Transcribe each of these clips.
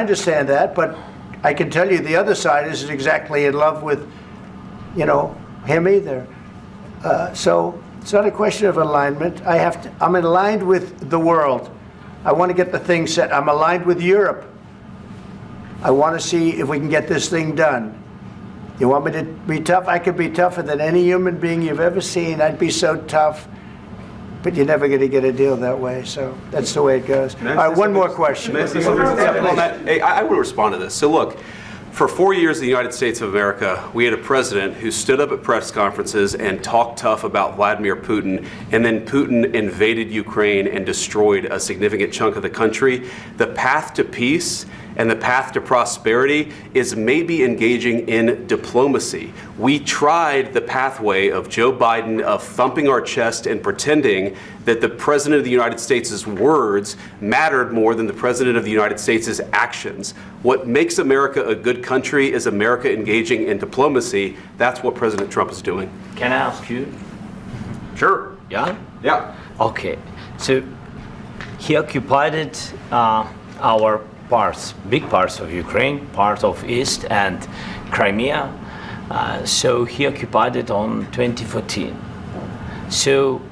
I understand that, but I can tell you the other side isn't exactly in love with, him either. So it's not a question of alignment. I'm aligned with the world. I want to get the thing set. I'm aligned with Europe. I want to see if we can get this thing done. You want me to be tough? I could be tougher than any human being you've ever seen. I'd be so tough. But you're never going to get a deal that way, so that's the way it goes. All right, one more question. I will respond to this. So look, for 4 years in the United States of America, we had a president who stood up at press conferences and talked tough about Vladimir Putin, and then Putin invaded Ukraine and destroyed a significant chunk of the country. The path to peace and the path to prosperity is maybe engaging in diplomacy. We tried the pathway of Joe Biden of thumping our chest and pretending that the President of the United States' words mattered more than the President of the United States' actions. What makes America a good country is America engaging in diplomacy. That's what President Trump is doing. Can I ask you? Sure. Yeah? Yeah. Okay. So he occupied our parts, big parts of Ukraine, part of East and Crimea. So he occupied it on 2014. So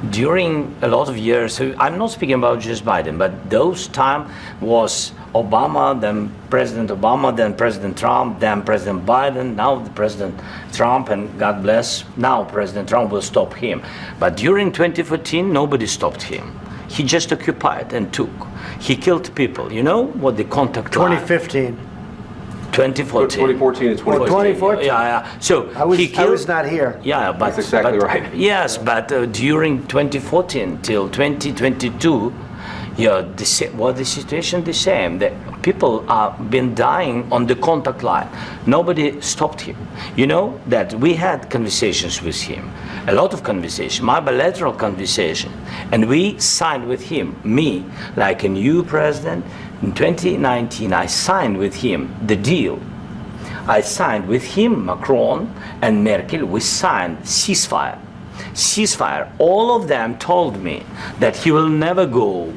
during a lot of years, so I'm not speaking about just Biden, but those time was Obama, then President Obama, then President Trump, then President Biden, now the President Trump, and God bless, now President Trump will stop him. But during 2014, nobody stopped him. He just occupied and took. He killed people. You know what the contact 2015. 2014. 2014 and 2014. 2014? Yeah. So I was not here. Yeah, but that's exactly right. Yes, but during 2014 till 2022, the situation the same. The people have been dying on the contact line. Nobody stopped him. You know that we had conversations with him, a lot of conversation, my bilateral conversation, and we signed with him, me, like a new president. In 2019, I signed with him the deal. I signed with him, Macron and Merkel, we signed ceasefire. Ceasefire. All of them told me that he will never go.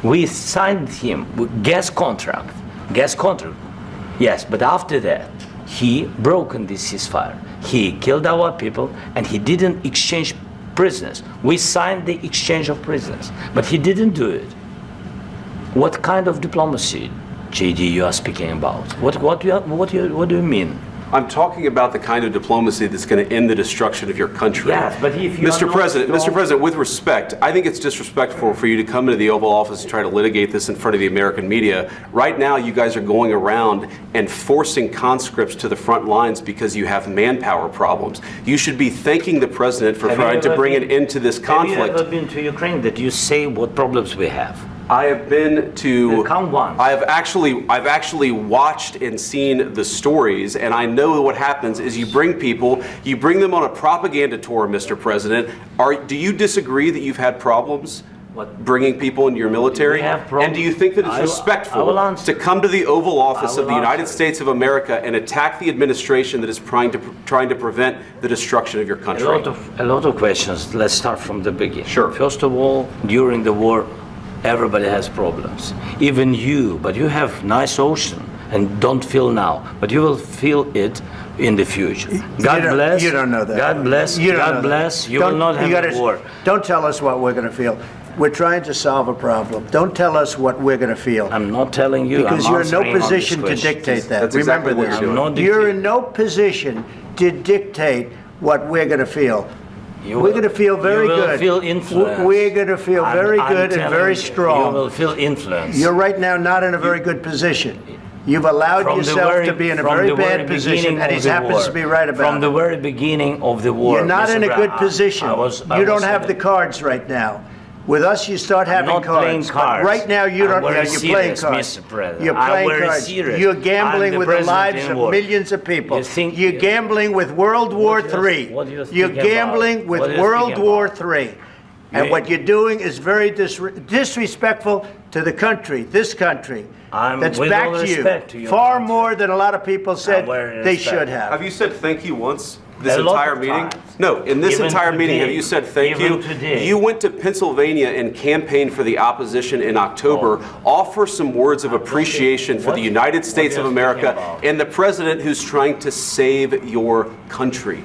We signed him with gas contract. Yes, but after that, he broken this ceasefire. He killed our people and he didn't exchange prisoners. We signed the exchange of prisoners, but he didn't do it. What kind of diplomacy, JD, you are speaking about? What do you mean? I'm talking about the kind of diplomacy that's going to end the destruction of your country. Yes, but if you Mr. President, with respect, I think it's disrespectful for you to come into the Oval Office and try to litigate this in front of the American media. Right now, you guys are going around and forcing conscripts to the front lines because you have manpower problems. You should be thanking the President for trying to bring an end to this conflict. Have you ever been to Ukraine that you say what problems we have? I have been to. Come once. I've actually watched and seen the stories, and I know what happens is you bring them on a propaganda tour, Mr. President. Do you disagree that you've had problems bringing people into your military? And do you think that it's respectful to come to the Oval Office of the United States of America and attack the administration that is trying to prevent the destruction of your country? A lot of questions. Let's start from the beginning. Sure. First of all, during the war, everybody has problems, even you, but you have nice ocean and don't feel now, but you will feel it in the future. God bless. You don't know that. God bless. God bless. You will not have a war. Don't tell us what we're going to feel. We're trying to solve a problem. Don't tell us what we're going to feel. I'm not telling you. Because you're in no position to dictate that. That's Remember exactly this. You're in no position to dictate what we're going to feel. We're going to feel very good. You will feel influence. We're going to feel very good and very strong. You will feel influence. You're right now not in a very good position. You've allowed yourself to be in a very bad position, and he happens to be right about it. From the very beginning of the war. You're not in a good position. You don't have the cards right now. With us, you start having cards. But right now, you don't. You're playing cards. You're playing cards. You're gambling with the lives of millions of people. You're gambling with World War III. You're gambling with World War III. And what you're doing is very disrespectful to the country, this country, that's back to you, far more than a lot of people said they should have. Have you said thank you once? this A lot entire of meeting? times. No, in this Even entire meeting, today. have you said thank Even you? today. You went to Pennsylvania and campaigned for the opposition in October. Offer some words of appreciation for the United States of you're America speaking about? and the president who's trying to save your country.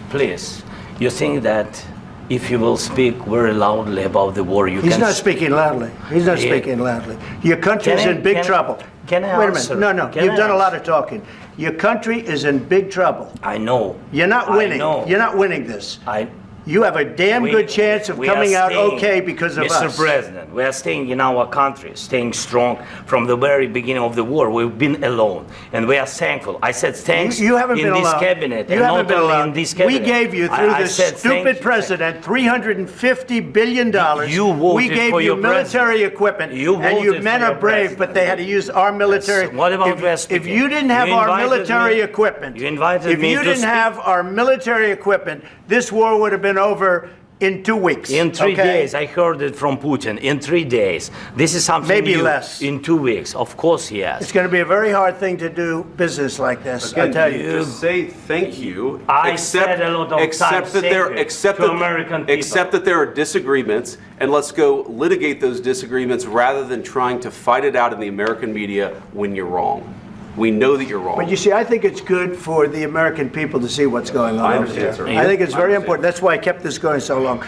Please, you think that if you will speak very loudly about the war, you He's can... not speaking loudly. He's not Yeah. speaking loudly. Your country's Can I- in big can- trouble. can I Wait a answer? minute. No, Can you've I done a lot answer? of talking. Your country is in big trouble. I know. You're not I winning. know. You're not winning this. I, You have a damn we- good chance of we are coming out staying- okay because of Mr. us. President, we are staying in our country, staying strong from the very beginning of the war. We've been alone, and we are thankful. I said thanks You haven't in been this alone. cabinet, You and haven't not been only alone. in this cabinet. We gave you, through I this said thank stupid you. president, $350 billion. You We voted gave for you your military president. equipment. You and you voted men for are your brave, but they had to use our military. Yes. What about if, we are if speaking? you didn't have You our invited military me- equipment, you invited if me you to didn't speak. have our military equipment, this war would have been over in 2 weeks. In 3 okay? days, I heard it from Putin. In 3 days, this is something Maybe new. less. In 2 weeks, of course, yes. It's going to be a very hard thing to do business like this. I Again, tell you. just say thank you. I said a lot of except times that there, thank you except to that, American people. except that there are disagreements, and let's go litigate those disagreements rather than trying to fight it out in the American media when you're wrong. We know that you're wrong. But you see, I think it's good for the American people to see what's going on I over understand, there. sir. I think it's I very understand. important. That's why I kept this going so long.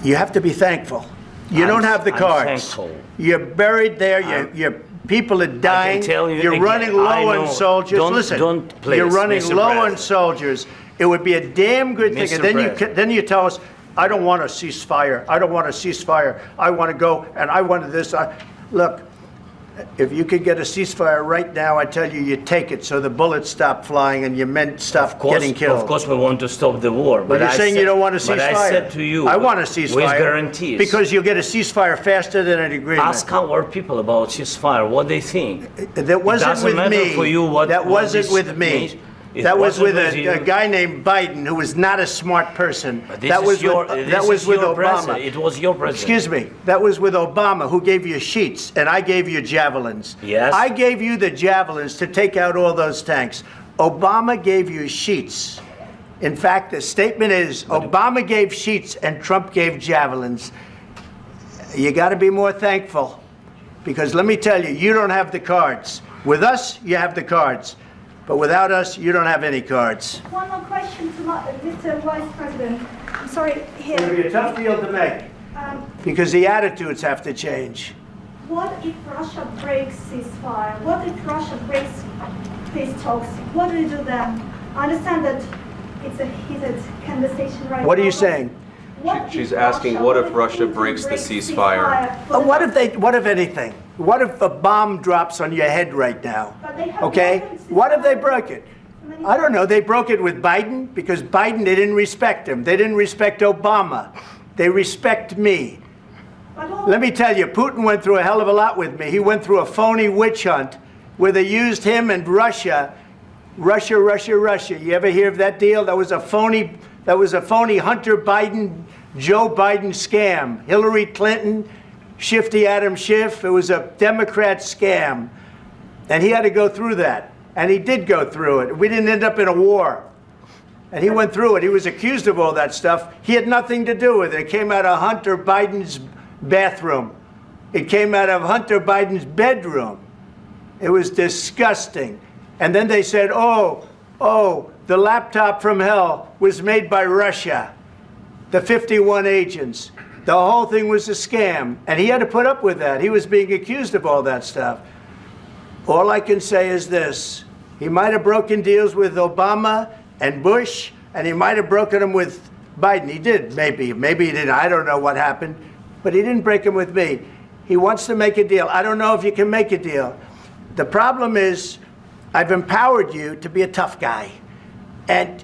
You have to be thankful. You don't have the I'm cards. thankful. You're buried there. Your people are dying. tell you You're again, running low I on know. soldiers. Don't- Listen, don't, please, you're running Mr. low on President. soldiers. It would be a damn good thing. Mr. And then President. then you tell us, I don't want a ceasefire. I don't want a ceasefire. I want to go and I want this. Look, if you could get a ceasefire right now, I tell you, you take it so the bullets stop flying and your men stop getting killed. Of course, we want to stop the war. But you're I saying said- you don't want a ceasefire. But I said to you, I want a ceasefire. with guarantees. Because you'll get a ceasefire faster than an agreement. Ask our people about ceasefire, what they think. That wasn't doesn't with matter me. for you what- that what wasn't this with me. means. It That was wasn't with with you. a guy named Biden, who was not a smart person. But this That is was your, with, this that was is with your Obama. president. It was your president. Excuse me. That was with Obama, who gave you sheets, and I gave you javelins. Yes. I gave you the javelins to take out all those tanks. Obama gave you sheets. In fact, the statement is Obama gave sheets and Trump gave javelins. You got to be more thankful, because let me tell you, you don't have the cards. With us, you have the cards. But without us, you don't have any cards. One more question to Mr. Vice President. I'm sorry, It'll here. be a tough deal to make, because the attitudes have to change. What if Russia breaks ceasefire? What if Russia breaks peace talks? What do you do then? I understand that it's a heated conversation right now. What are you but saying? what if She's asking, what if Russia Putin breaks the breaks ceasefire? for the- What if anything? What if a bomb drops on your head right now? But they have Okay? broken What if they ceasefire. broke it? I don't know. They broke it with Biden, because Biden, they didn't respect him. They didn't respect Obama. They respect me. But all- Let me tell you, Putin went through a hell of a lot with me. He went through a phony witch hunt where they used him and Russia. Russia. You ever hear of that deal? That was a phony Hunter Biden, Joe Biden scam. Hillary Clinton, Shifty Adam Schiff. It was a Democrat scam. And he had to go through that. And he did go through it. We didn't end up in a war. And he went through it. He was accused of all that stuff. He had nothing to do with it. It came out of Hunter Biden's bathroom. It came out of Hunter Biden's bedroom. It was disgusting. And then they said, oh, the laptop from hell was made by Russia, the 51 agents. The whole thing was a scam. And he had to put up with that. He was being accused of all that stuff. All I can say is this. He might have broken deals with Obama and Bush, and he might have broken them with Biden. He did, maybe. Maybe he didn't. I don't know what happened. But he didn't break them with me. He wants to make a deal. I don't know if you can make a deal. The problem is, I've empowered you to be a tough guy. And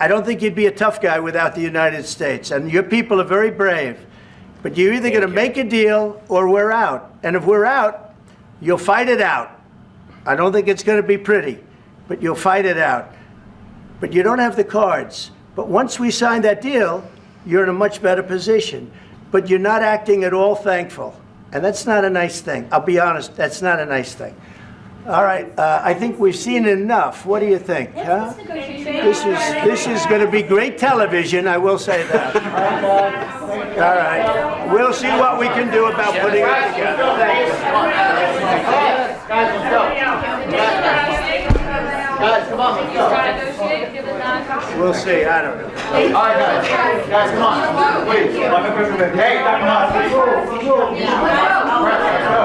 I don't think you'd be a tough guy without the United States. And your people are very brave. But you're either going to make a deal or we're out. And if we're out, you'll fight it out. I don't think it's going to be pretty, but you'll fight it out. But you don't have the cards. But once we sign that deal, you're in a much better position. But you're not acting at all thankful. And that's not a nice thing. I'll be honest, that's not a nice thing. All right, I think we've seen enough. What do you think? Huh? This is going to be great television, I will say that. All right, we'll see what we can do about putting it together. Thank you. Guys, let's go. Guys, come on, let's go. We'll see, I don't know. All right, guys. Guys, come on. Please. Hey, come on. Let's go.